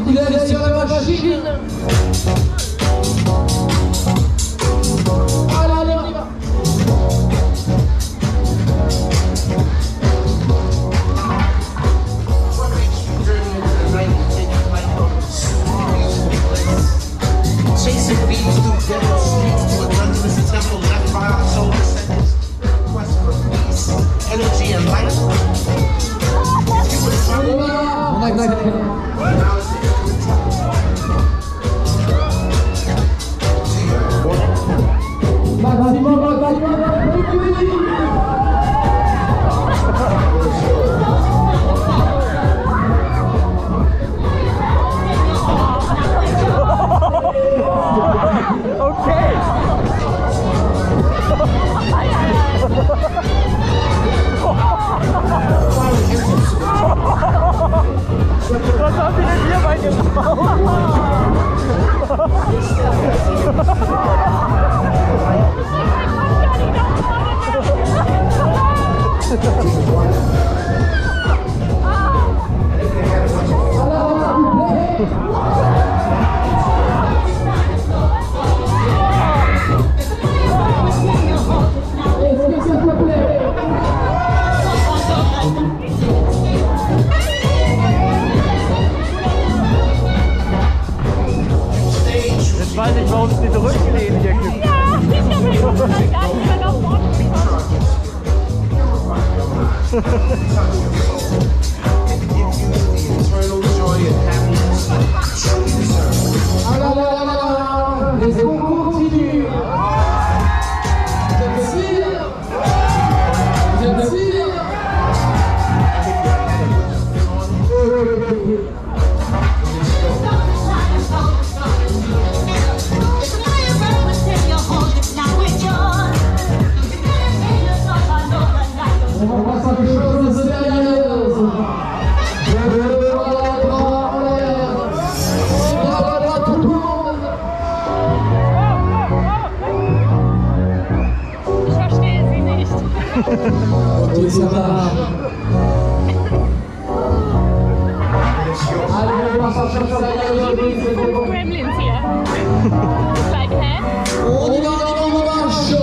Bigolet sur la machine. Allez, allez, on y va. Chasing beats through dead streets to a dungeonous temple left by our soul descendants. Quest for peace, energy and light. On a gagné. Was haben die denn hier bei dem Jetzt weiß ich, warum es diese Rückenlehnen hier gibt. Ja, ich habe mich gar nicht mehr nach vorne geschaut. Les concours continuent. Ok, ça va. Allez, on va s'en chercher. Gremlins hier. Like, hä? On y va, on marche.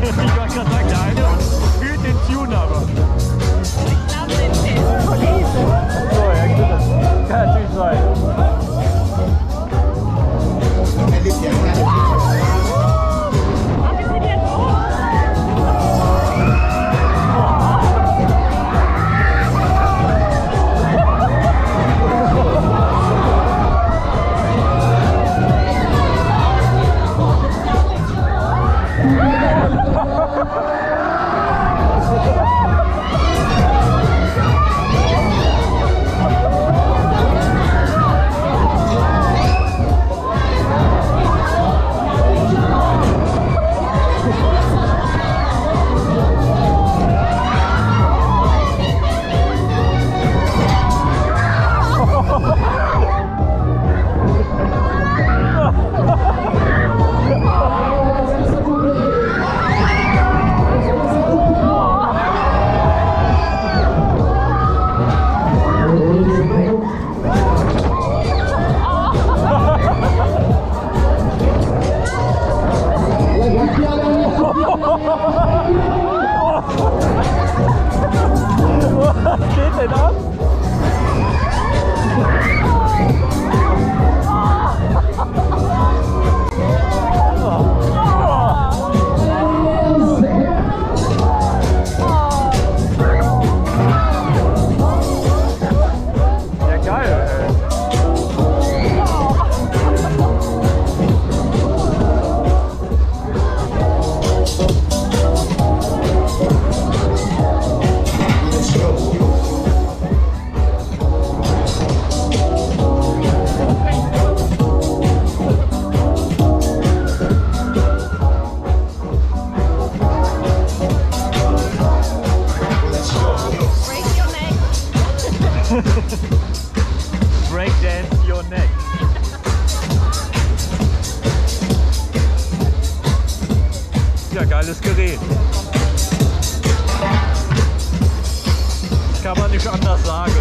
Ich wollte gerade sagen, der eine fühlt den Tune aber. So, ja, gut. Kann natürlich sein. And if you're geiles Gerät. Kann man nicht anders sagen.